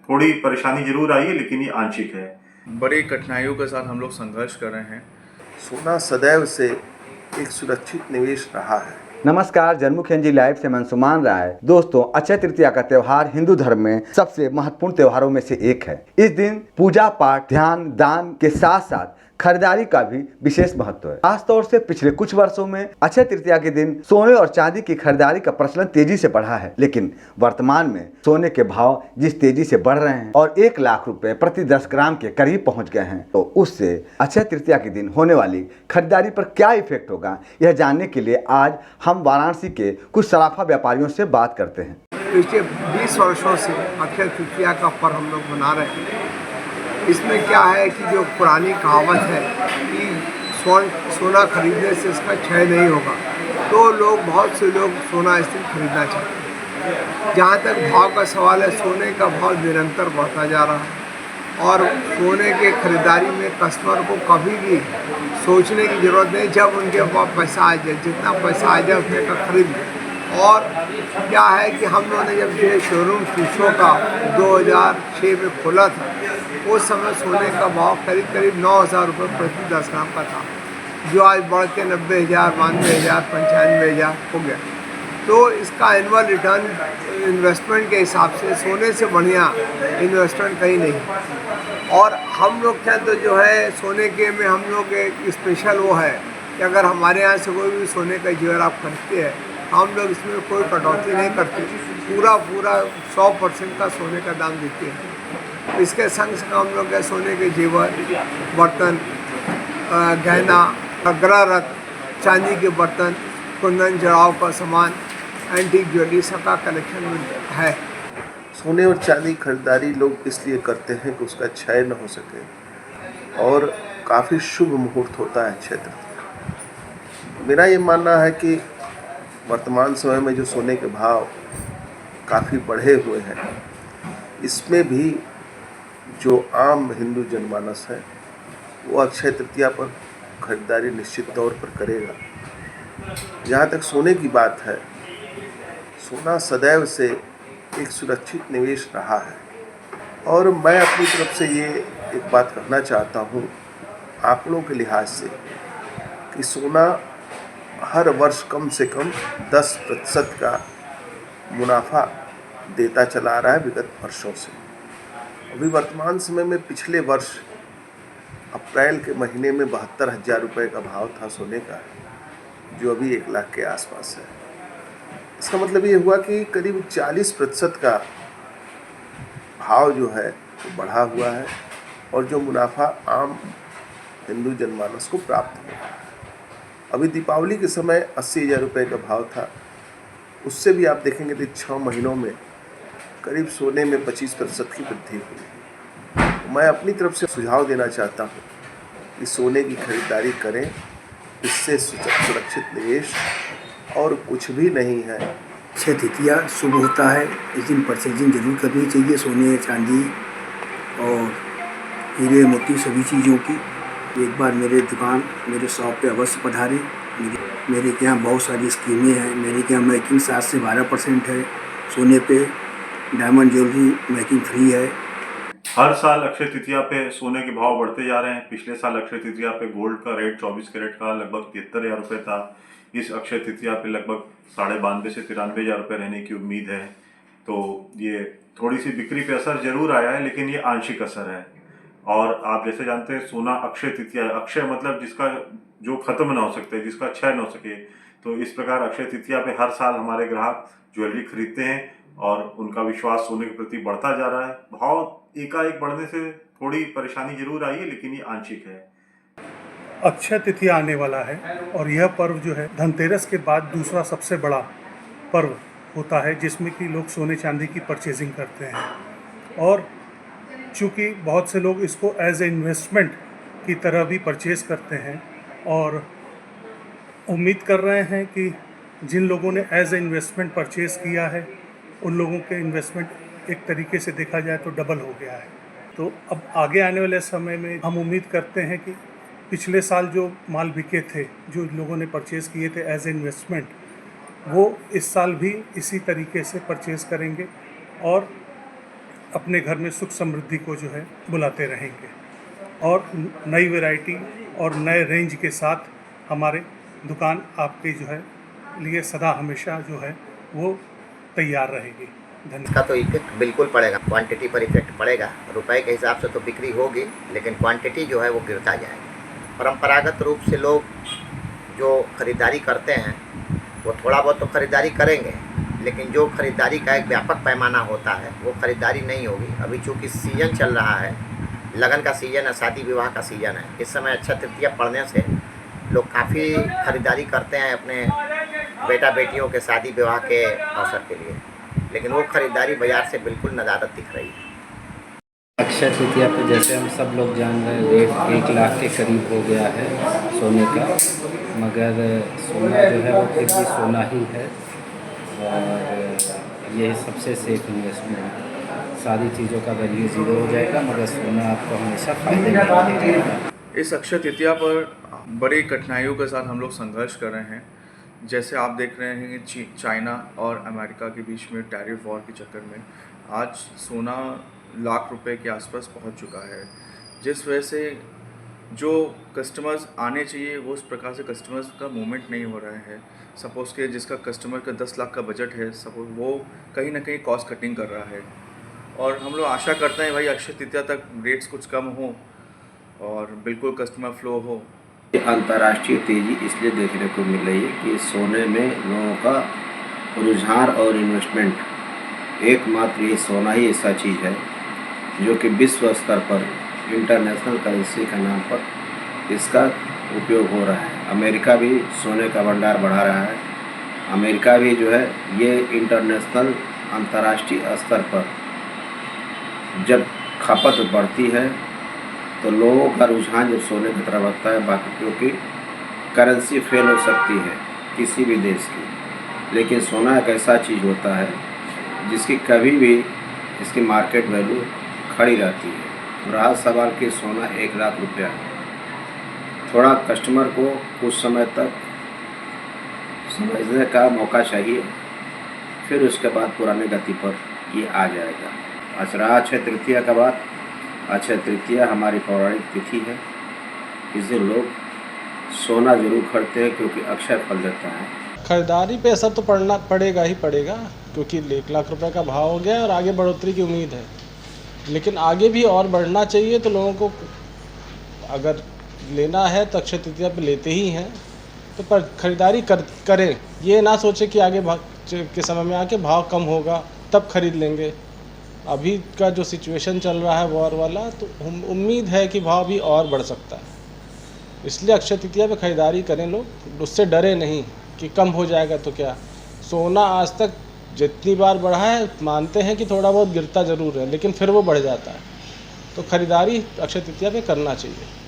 थोड़ी परेशानी जरूर आई है, लेकिन ये आंशिक है। बड़ी कठिनाइयों के साथ हम लोग संघर्ष कर रहे हैं। सोना सदैव से एक सुरक्षित निवेश रहा है। नमस्कार, जनमुख एनजी लाइव से मैं सुमान राय। दोस्तों, अक्षय तृतीया का त्योहार हिंदू धर्म में सबसे महत्वपूर्ण त्योहारों में से एक है। इस दिन पूजा पाठ, ध्यान, दान के साथ साथ खरीदारी का भी विशेष महत्व है। खासतौर से पिछले कुछ वर्षों में अक्षय तृतीया के दिन सोने और चांदी की खरीदारी का प्रचलन तेजी से बढ़ा है। लेकिन वर्तमान में सोने के भाव जिस तेजी से बढ़ रहे हैं और 1 लाख रुपए प्रति 10 ग्राम के करीब पहुंच गए हैं, तो उससे अक्षय तृतीया के दिन होने वाली खरीदारी पर क्या इफेक्ट होगा, यह जानने के लिए आज हम वाराणसी के कुछ सराफा व्यापारियों से बात करते हैं। पिछले 20 वर्षों से अक्षय तृतीया का पर्व हम लोग मना रहे हैं। इसमें क्या है कि जो पुरानी कहावत है कि सोना खरीदने से इसका क्षय नहीं होगा, तो बहुत से लोग सोना इस दिन खरीदना चाहते हैं। जहाँ तक भाव का सवाल है, सोने का भाव निरंतर बढ़ता जा रहा है और सोने के खरीदारी में कस्टमर को कभी भी सोचने की ज़रूरत नहीं। जब उनके पास पैसा आ जाए, जितना पैसा आ जाए उतने का खरीद लें। और क्या है कि हम लोगों ने जब ये शोरूम शीशों का 2006 में खोला था, उस समय सोने का भाव करीब 9,000 रुपये प्रति 10 ग्राम का था, जो आज बढ़ के 90,000, 92,000, 95,000 हो गया। तो इसका एनुअल रिटर्न इन्वेस्टमेंट के हिसाब से सोने से बढ़िया इन्वेस्टमेंट कहीं नहीं। और हम लोग क्या तो जो है सोने के में हम लोग एक स्पेशल वो है कि अगर हमारे यहाँ से कोई भी सोने का जेवर आप खरीदते हैं, हम लोग इसमें कोई कटौती नहीं करते, पूरा 100% का सोने का दाम देते हैं। इसके संग हम लोग के सोने के जेवर, बर्तन, गहना, गृह रत्न, चांदी के बर्तन, कुंदन जड़ाव का सामान, एंटीक ज्वेलरी सबका कलेक्शन है। सोने और चांदी खरीदारी लोग इसलिए करते हैं कि उसका क्षय न हो सके और काफ़ी शुभ मुहूर्त होता है अक्षय तृतीया। मेरा ये मानना है कि वर्तमान समय में जो सोने के भाव काफ़ी बढ़े हुए हैं, इसमें भी जो आम हिंदू जनमानस है वो अक्षय तृतीया पर खरीदारी निश्चित तौर पर करेगा। जहाँ तक सोने की बात है, सोना सदैव से एक सुरक्षित निवेश रहा है और मैं अपनी तरफ से ये एक बात कहना चाहता हूँ आंकड़ों के लिहाज से कि सोना हर वर्ष कम से कम 10% का मुनाफा देता चला आ रहा है विगत वर्षों से। अभी वर्तमान समय में पिछले वर्ष अप्रैल के महीने में 72,000 रुपये का भाव था सोने का, जो अभी 1 लाख के आसपास है। इसका मतलब ये हुआ कि करीब 40% का भाव जो है वो बढ़ा हुआ है और जो मुनाफा आम हिंदू जनमानस को प्राप्त हुआ। अभी दीपावली के समय 80,000 रुपये का भाव था, उससे भी आप देखेंगे तो 6 महीनों में करीब सोने में 25% की वृद्धि हुई। मैं अपनी तरफ से सुझाव देना चाहता हूँ कि सोने की खरीदारी करें, इससे सुरक्षित निवेश और कुछ भी नहीं है। अक्षय तृतीया शुभ होता है, इस दिन परचेजिंग जरूर करनी चाहिए सोने, चांदी और हीरे मोती सभी चीज़ों की। एक बार मेरे शॉप पे अवश्य पधारें। मेरे के यहाँ बहुत सारी स्कीमें हैं। मेरे के यहाँ मेकिंग 7 से 12% है सोने पे, डायमंड ज्वेलरी मेकिंग फ्री है। हर साल अक्षय तृतीया पे सोने के भाव बढ़ते जा रहे हैं। पिछले साल अक्षय तृतीया पे गोल्ड का रेट 24 कैरेट का लगभग 73,000 रुपये था। इस अक्षय तृतीया पे लगभग 92,500 से 93,000 रुपये रहने की उम्मीद है। तो ये थोड़ी सी बिक्री पे असर जरूर आया है, लेकिन ये आंशिक असर है। और आप जैसे जानते हैं, सोना अक्षय तृतीया, अक्षय मतलब जिसका जो खत्म ना हो सकते, जिसका क्षय ना हो सके। तो इस प्रकार अक्षय तृतीया पे हर साल हमारे ग्राहक ज्वेलरी खरीदते हैं और उनका विश्वास सोने के प्रति बढ़ता जा रहा है। भाव एकाएक बढ़ने से थोड़ी परेशानी जरूर आई है, लेकिन ये आंशिक है। अक्षय तृतीया आने वाला है और यह पर्व जो है धनतेरस के बाद दूसरा सबसे बड़ा पर्व होता है, जिसमें कि लोग सोने चांदी की परचेजिंग करते हैं। और चूँकि बहुत से लोग इसको एज ए इन्वेस्टमेंट की तरह भी परचेज़ करते हैं और उम्मीद कर रहे हैं कि जिन लोगों ने एज ए इन्वेस्टमेंट परचेज़ किया है, उन लोगों के इन्वेस्टमेंट एक तरीके से देखा जाए तो डबल हो गया है। तो अब आगे आने वाले समय में हम उम्मीद करते हैं कि पिछले साल जो माल बिके थे, जो लोगों ने परचेज़ किए थे एज ए इन्वेस्टमेंट, वो इस साल भी इसी तरीके से परचेज़ करेंगे और अपने घर में सुख समृद्धि को जो है बुलाते रहेंगे और नई वैरायटी और नए रेंज के साथ हमारे दुकान आपके जो है लिए सदा हमेशा जो है वो तैयार रहेगी। धन्यवाद। इसका तो इफेक्ट बिल्कुल पड़ेगा, क्वांटिटी पर इफेक्ट पड़ेगा। रुपए के हिसाब से तो बिक्री होगी, लेकिन क्वांटिटी जो है वो गिरता जाएगा। परंपरागत रूप से लोग जो ख़रीदारी करते हैं वो थोड़ा बहुत तो ख़रीदारी करेंगे, लेकिन जो ख़रीदारी का एक व्यापक पैमाना होता है वो ख़रीदारी नहीं होगी। अभी चूँकि सीज़न चल रहा है, लगन का सीज़न है, शादी विवाह का सीज़न है, इस समय अक्षय तृतीया पड़ने से लोग काफ़ी ख़रीदारी करते हैं अपने बेटा बेटियों के शादी विवाह के अवसर के लिए, लेकिन वो ख़रीदारी बाज़ार से बिल्कुल नदारद दिख रही है। अक्षय तृतीया पे जैसे हम सब लोग जान रहे हैं रेट 1 लाख के करीब हो गया है सोने का, मगर सोना जो है वो फिर भी सोना ही है और ये सबसे सेफ इन्वेस्टमेंट है। सारी चीज़ों का वैल्यू ज़ीरो हो जाएगा, मगर सोना आपको हमेशा फ़ायदे में देगा। इस अक्षय तृतीया पर बड़ी कठिनाइयों के साथ हम लोग संघर्ष कर रहे हैं। जैसे आप देख रहे हैं कि चाइना और अमेरिका के बीच में टैरिफ वॉर के चक्कर में आज सोना लाख रुपए के आसपास पहुंच चुका है, जिस वजह से जो कस्टमर्स आने चाहिए वो उस प्रकार से कस्टमर्स का मूवमेंट नहीं हो रहा है। सपोज़ के जिसका कस्टमर का 10 लाख का बजट है, सपोज वो कहीं ना कहीं कॉस्ट कटिंग कर रहा है, और हम लोग आशा करते हैं भाई अक्षय तृतीया तक रेट्स कुछ कम हो और बिल्कुल कस्टमर फ्लो हो। अंतर्राष्ट्रीय तेज़ी इसलिए देखने को मिल रही है कि सोने में लोगों का रुझान और इन्वेस्टमेंट एकमात्र ये सोना ही ऐसा चीज़ है जो कि विश्व स्तर पर इंटरनेशनल करेंसी के नाम पर इसका उपयोग हो रहा है। अमेरिका भी सोने का भंडार बढ़ा रहा है। अमेरिका भी जो है ये इंटरनेशनल अंतर्राष्ट्रीय स्तर पर जब खपत बढ़ती है तो लोगों का रुझान जब सोने की तरफ बढ़ता है, बाकी क्योंकि करेंसी फेल हो सकती है किसी भी देश की, लेकिन सोना एक ऐसा चीज़ होता है जिसकी कभी भी इसकी मार्केट वैल्यू खड़ी रहती है। रहा सवाल कि सोना 1 लाख रुपया, थोड़ा कस्टमर को कुछ समय तक समझने का मौका चाहिए, फिर उसके बाद पुराने गति पर ये आ जाएगा। आज रहा अक्षय तृतीया का बात। अक्षय तृतीया हमारी पौराणिक तिथि है। इस दिन लोग सोना जरूर खरीदते हैं क्योंकि अक्षय फल देता है। खरीदारी पे असर तो पड़ेगा ही पड़ेगा, क्योंकि 1 लाख रुपए का भाव हो गया और आगे बढ़ोतरी की उम्मीद है, लेकिन आगे भी और बढ़ना चाहिए। तो लोगों को अगर लेना है तो अक्षय तृतीया पे लेते ही हैं, तो पर खरीदारी करें, ये ना सोचे कि आगे के समय में आके भाव कम होगा तब खरीद लेंगे। अभी का जो सिचुएशन चल रहा है वॉर वाला, तो उम्मीद है कि भाव भी और बढ़ सकता है, इसलिए अक्षय तृतीया पे खरीदारी करें लोग, उससे डरे नहीं कि कम हो जाएगा तो क्या। सोना आज तक जितनी बार बढ़ा है, मानते हैं कि थोड़ा बहुत गिरता ज़रूर है, लेकिन फिर वो बढ़ जाता है, तो खरीदारी अक्षय तृतीया पे करना चाहिए।